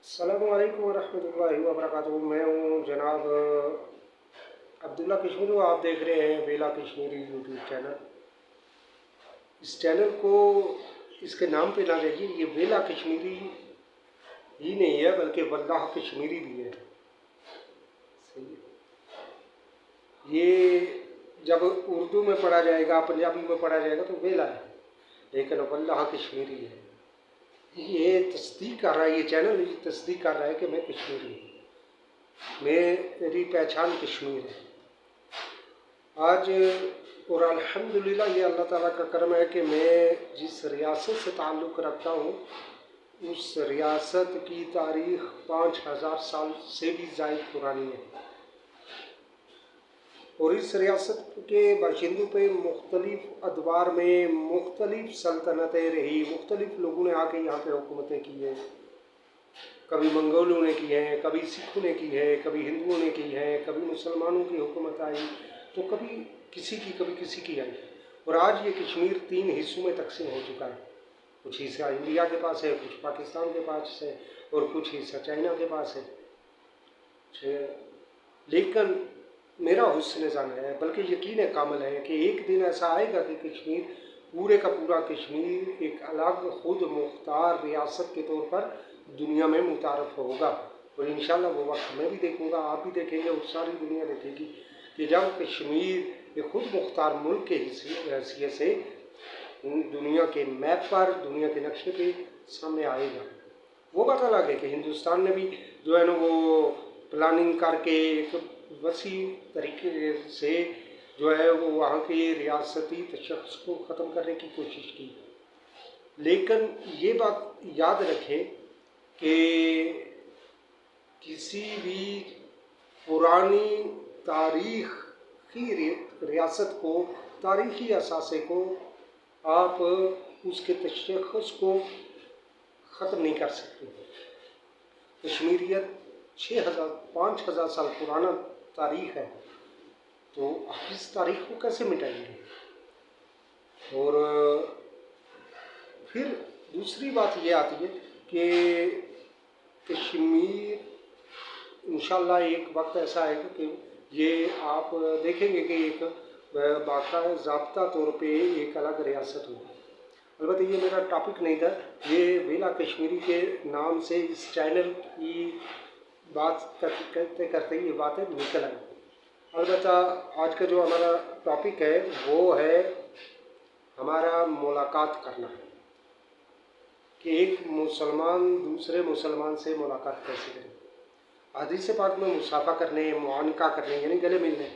السلام علیکم ورحمۃ اللہ وبرکاتہ۔ میں ہوں جناب عبداللہ کشمیری، آپ دیکھ رہے ہیں بیلا کشمیری یوٹیوب چینل۔ اس چینل کو اس کے نام پہ نہ دیکھیے، یہ بیلا کشمیری ہی نہیں ہے بلکہ واللہ کشمیری بھی ہے۔ صحیح ہے، یہ جب اردو میں پڑھا جائے گا، پنجابی میں پڑھا جائے گا تو بیلا ہے، لیکن واللہ کشمیری ہے۔ یہ تصدیق کر رہا ہے، یہ چینل یہ تصدیق کر رہا ہے کہ میں کشمیری ہوں، میری پہچان کشمیر ہے۔ آج اور الحمدللہ یہ اللہ تعالیٰ کا کرم ہے کہ میں جس ریاست سے تعلق رکھتا ہوں اس ریاست کی تاریخ 5000 سال سے بھی زائد پرانی ہے، اور اس ریاست کے باشندوں پہ مختلف ادوار میں مختلف سلطنتیں رہی، مختلف لوگوں نے آ کے یہاں پہ حکومتیں کی ہیں۔ کبھی منگولوں نے کی ہے، کبھی سکھوں نے کی ہے، کبھی ہندوؤں نے کی ہے، کبھی مسلمانوں کی حکومت آئی تو کبھی کسی کی آئی، اور آج یہ کشمیر 3 حصوں میں تقسیم ہو چکا ہے۔ کچھ حصہ انڈیا کے پاس ہے، کچھ پاکستان کے پاس ہے، اور کچھ حصہ چائنا کے پاس ہے۔ لیکن میرا حسن ظن ہے، بلکہ یقین کامل ہے کہ ایک دن ایسا آئے گا کہ کشمیر پورے کا پورا کشمیر ایک الگ خود مختار ریاست کے طور پر دنیا میں متعارف ہوگا، اور انشاءاللہ وہ وقت میں بھی دیکھوں گا، آپ بھی دیکھیں گے، اور ساری دنیا دیکھے گی کہ جب کشمیر ایک خود مختار ملک کے حیثیت سے دنیا کے میپ پر، دنیا کے نقشے پہ سامنے آئے گا۔ وہ بات الگ ہے کہ ہندوستان نے بھی جو ہے نا وہ پلاننگ کر کے ایک وسیع طریقے سے جو ہے وہ وہاں کے ریاستی تشخص کو ختم کرنے کی کوشش کی، لیکن یہ بات یاد رکھیں کہ کسی بھی پرانی تاریخی ریاست کو، تاریخی اثاثے کو آپ اس کے تشخص کو ختم نہیں کر سکتے۔ کشمیریت 5000 سال پرانا تاریخ ہے، تو آپ اس تاریخ کو کیسے مٹائیں گے؟ اور پھر دوسری بات یہ آتی ہے کہ کشمیر انشاءاللہ ایک وقت ایسا آئے گا کہ یہ آپ دیکھیں گے کہ ایک باضابطہ طور پہ ایک الگ ریاست ہوگی۔ البتہ یہ میرا ٹاپک نہیں تھا، یہ بیلا کشمیری کے نام سے اس چینل کی بات کرتے کرتے یہ باتیں نکل آئی۔ البتہ آج کا جو ہمارا ٹاپک ہے وہ ہے ہمارا ملاقات کرنا، کہ ایک مسلمان دوسرے مسلمان سے ملاقات کیسے کرے۔ حدیث پاک میں مصافحہ کرنے، معانقہ کرنے یعنی گلے ملنے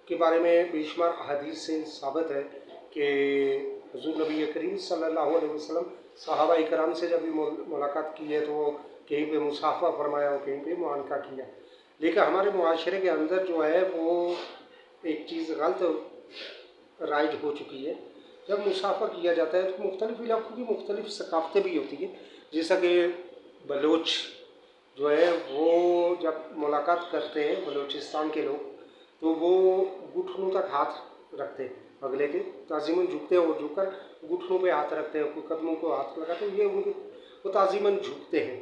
کے بارے میں بے شمار احادیث سے ثابت ہے کہ حضور نبی کریم صلی اللہ علیہ وسلم صحابہ کرام سے جب بھی ملاقات کی ہے تو وہ کہیں پہ مصافحہ فرمایا اور کہیں پہ معانقہ کیا، لیکن ہمارے معاشرے کے اندر جو ہے وہ ایک چیز غلط رائج ہو چکی ہے۔ جب مصافحہ کیا جاتا ہے تو مختلف علاقوں کی مختلف ثقافتیں بھی ہوتی ہیں، جیسا کہ بلوچ جو ہے وہ جب ملاقات کرتے ہیں بلوچستان کے لوگ تو وہ گھٹنوں تک ہاتھ رکھتے ہیں، اگلے کے تعظیماً جھکتے ہیں، اور جھک کر گھٹنوں پہ ہاتھ رکھتے ہیں، کوئی قدموں کو ہاتھ لگاتے ہیں، یہ ان کے وہ تعظیماً جھکتے ہیں۔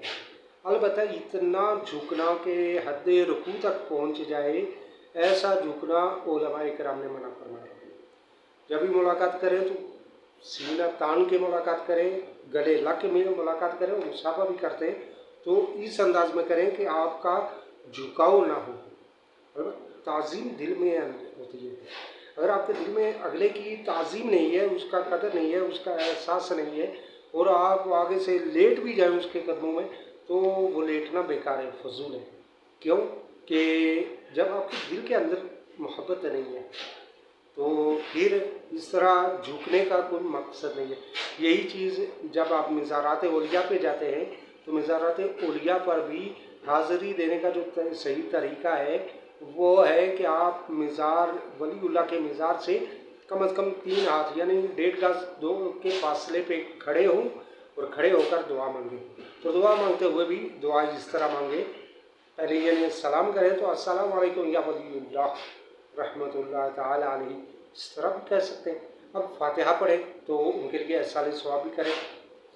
البتہ اتنا جھکنا کہ حد رکوع تک پہنچ جائے، ایسا جھکنا علماء کرام نے منع فرمایا۔ جب بھی ملاقات کریں تو سینہ تان کے ملاقات کریں، گلے لگ کے ملاقات کریں، اور مصافحہ بھی کرتے ہیں تو اس انداز میں کریں کہ آپ کا جھکاؤ نہ ہو۔ تعظیم دل میں ہوتی ہے، اگر آپ کے دل میں اگلے کی تعظیم نہیں ہے، اس کا قدر نہیں ہے، اس کا احساس نہیں ہے، اور آپ آگے سے لیٹ بھی جائیں اس کے قدموں میں تو وہ لیٹنا بیکار ہے، فضول ہے۔ کیوں کہ جب آپ کے دل کے اندر محبت نہیں ہے تو پھر اس طرح جھکنے کا کوئی مقصد نہیں ہے۔ یہی چیز جب آپ مزارات اولیاء پہ جاتے ہیں تو مزارات اولیاء پر بھی حاضری دینے کا جو صحیح طریقہ ہے وہ ہے کہ آپ مزار ولی اللہ کے مزار سے کم از کم 3 ہاتھ یعنی 1.5 گز 2 کے فاصلے پہ کھڑے ہوں، اور کھڑے ہو کر دعا مانگیں۔ تو دعا مانگتے ہوئے بھی دعا اس طرح مانگے، پہلے یعنی سلام کریں تو السلام علیکم یا ولی اللہ رحمۃ اللہ تعالی علیہ، اس طرح بھی کہہ سکتے ہیں۔ اب فاتحہ پڑھیں تو ان کے لیے احصال ثواب بھی کریں،